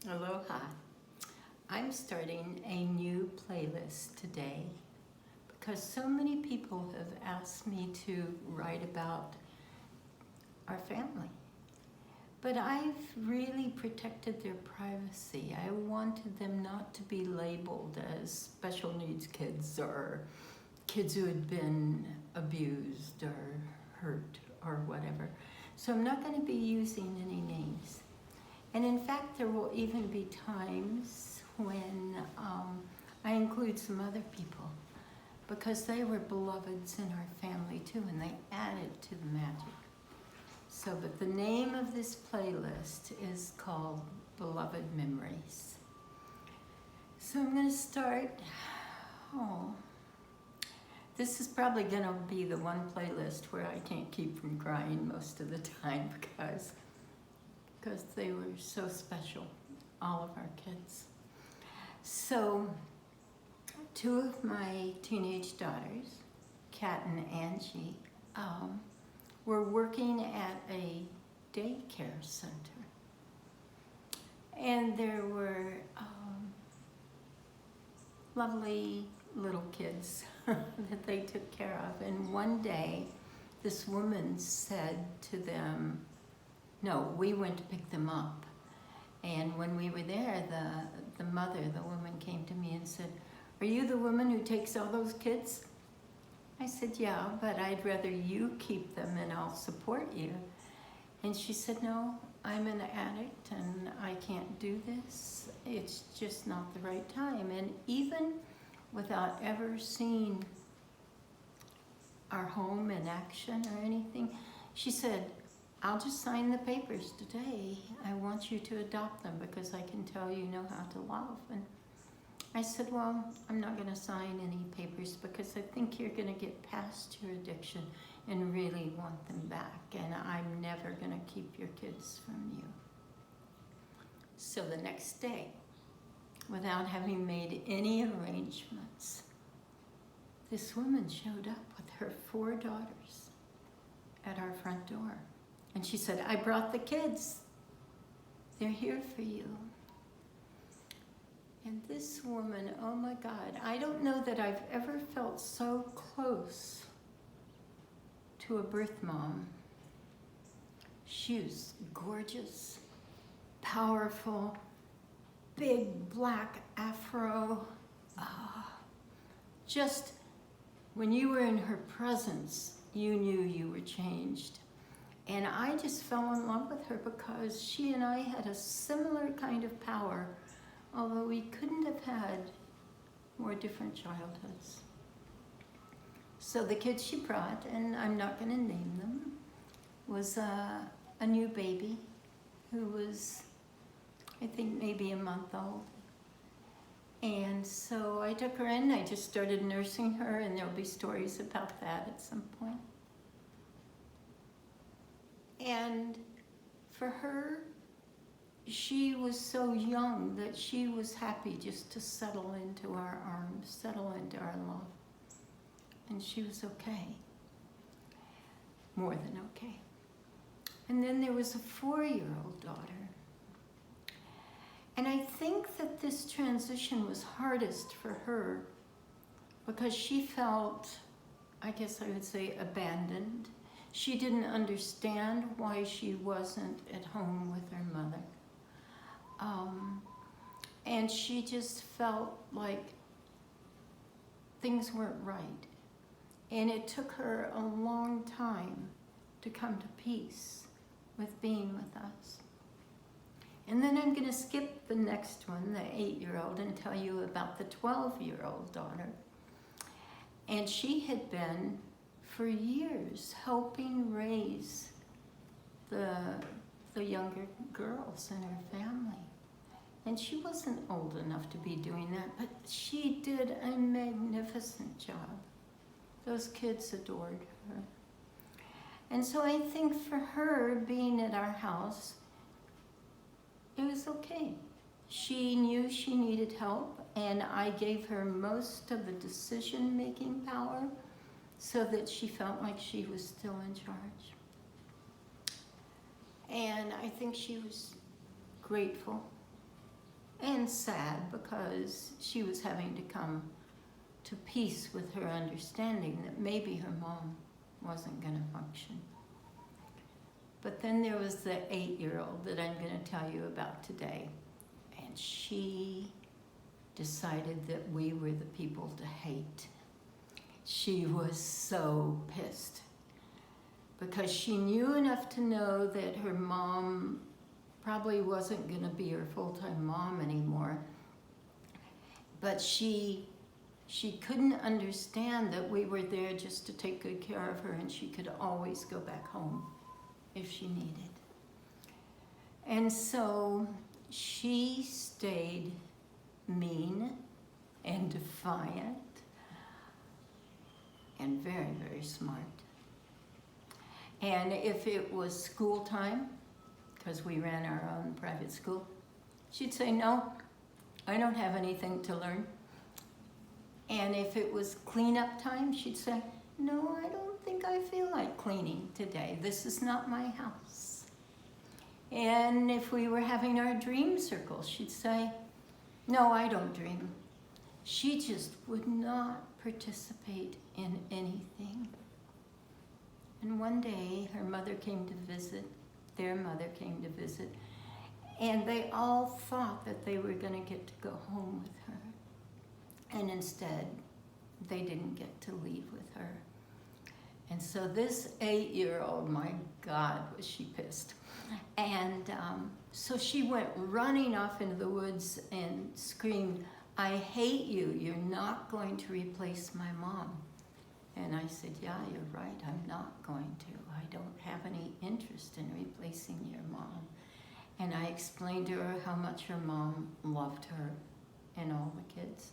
Aloha. I'm starting a new playlist today because so many people have asked me to write about our family. But I've really protected their privacy. I wanted them not to be labeled as special needs kids or kids who had been abused or hurt or whatever. So I'm not going to be using any names. And in fact, there will even be times when I include some other people because they were beloveds in our family too, and they added to the magic. So, but the name of this playlist is called Beloved Memories. So I'm going to start, this is probably going to be the one playlist where I can't keep from crying most of the time because they were so special, all of our kids. So, two of my teenage daughters, Kat and Angie, were working at a daycare center. And there were lovely little kids that they took care of. And one day, this woman said to them, no, we went to pick them up. And when we were there, the mother, the woman came to me and said, are you the woman who takes all those kids? I said, yeah, but I'd rather you keep them and I'll support you. And she said, no, I'm an addict and I can't do this. It's just not the right time. And even without ever seeing our home in action or anything, she said, I'll just sign the papers today. I want you to adopt them because I can tell you know how to love. And I said, well, I'm not going to sign any papers because I think you're going to get past your addiction and really want them back. And I'm never going to keep your kids from you. So the next day, without having made any arrangements, this woman showed up with her 4 daughters at our front door. And she said, I brought the kids. They're here for you. And this woman, oh my God, I don't know that I've ever felt so close to a birth mom. She was gorgeous, powerful, big black afro. Just when you were in her presence, you knew you were changed. And I just fell in love with her because she and I had a similar kind of power, although we couldn't have had more different childhoods. So the kids she brought, and I'm not going to name them, was a new baby who was, I think, maybe a month old. And so I took her in, I just started nursing her, and there'll be stories about that at some point. And for her, she was so young that she was happy just to settle into our arms, settle into our love. And she was okay. More than okay. And then there was a 4-year-old daughter. And I think that this transition was hardest for her because she felt, I guess I would say, abandoned. She didn't understand why she wasn't at home with her mother. And she just felt like things weren't right. And it took her a long time to come to peace with being with us. And then I'm going to skip the next one, the 8-year-old, and tell you about the 12-year-old daughter. And she had been, for years, helping raise the younger girls in her family. And she wasn't old enough to be doing that, but she did a magnificent job. Those kids adored her. And so I think for her, being at our house, it was okay. She knew she needed help, and I gave her most of the decision-making power so that she felt like she was still in charge. And I think she was grateful and sad because she was having to come to peace with her understanding that maybe her mom wasn't going to function. But then there was the 8-year-old that I'm going to tell you about today. And she decided that we were the people to hate. She was so pissed because she knew enough to know that her mom probably wasn't going to be her full-time mom anymore. But she couldn't understand that we were there just to take good care of her and she could always go back home if she needed. And so she stayed mean and defiant and very, very smart. And if it was school time, because we ran our own private school, she'd say, "No, I don't have anything to learn." And if it was cleanup time, she'd say, "No, I don't think I feel like cleaning today. This is not my house." And if we were having our dream circle, she'd say, "No, I don't dream." She just would not participate in anything. And one day, her mother came to visit, their mother came to visit, and they all thought that they were going to get to go home with her. And instead, they didn't get to leave with her. And so this 8-year-old, my God, was she pissed. And so she went running off into the woods and screamed, "I hate you. You're not going to replace my mom." And I said, "Yeah, you're right. I'm not going to. I don't have any interest in replacing your mom." And I explained to her how much her mom loved her and all the kids,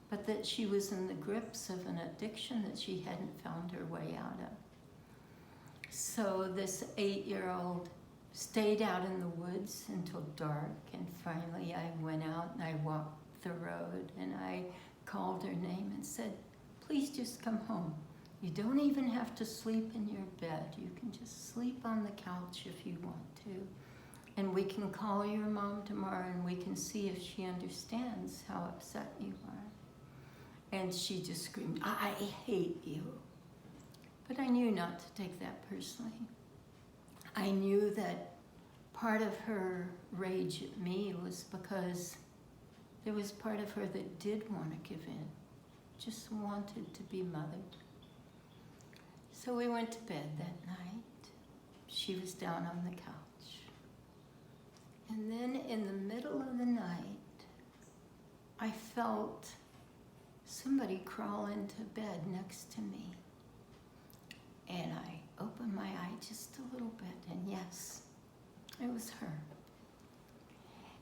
but that she was in the grips of an addiction that she hadn't found her way out of. So this 8-year-old stayed out in the woods until dark, and finally I went out and I walked the road and I called her name and said, "Please just come home. You don't even have to sleep in your bed. You can just sleep on the couch if you want to. And we can call your mom tomorrow and we can see if she understands how upset you are." And she just screamed, "I hate you." But I knew not to take that personally. I knew that part of her rage at me was because there was part of her that did want to give in, just wanted to be mothered. So we went to bed that night. She was down on the couch. And then in the middle of the night, I felt somebody crawl into bed next to me. And I opened my eye just a little bit, and yes, it was her.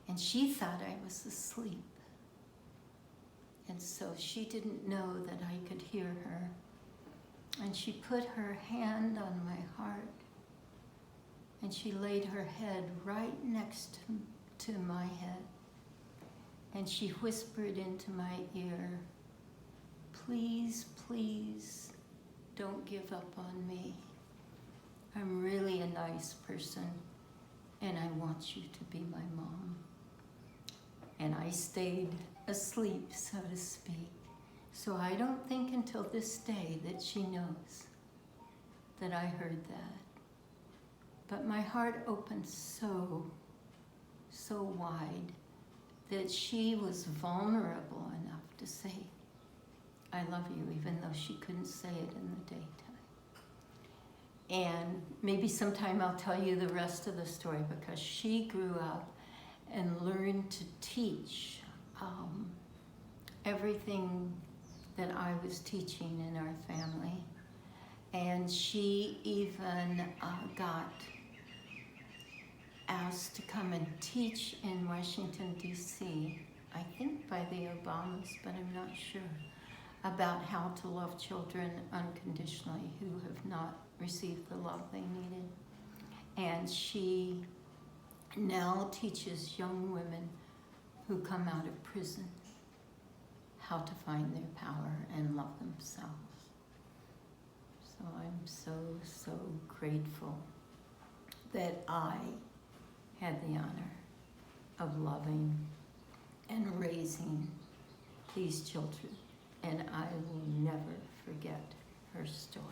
And she thought I was asleep. And so she didn't know that I could hear her. And she put her hand on my heart, and she laid her head right next to my head. And she whispered into my ear, "Please, please, don't give up on me. I'm really a nice person, and I want you to be my mom." And I stayed asleep, so to speak. So I don't think until this day that she knows that I heard that. But my heart opened so wide that she was vulnerable enough to say, "I love you," even though she couldn't say it in the daytime. And maybe sometime I'll tell you the rest of the story, because she grew up and learned to teach everything that I was teaching in our family. And she even got asked to come and teach in Washington, D.C., I think by the Obamas, but I'm not sure, about how to love children unconditionally who have not received the love they needed. And she now teaches young women who come out of prison how to find their power and love themselves. So I'm so grateful that I had the honor of loving and raising these children, and I will never forget her story.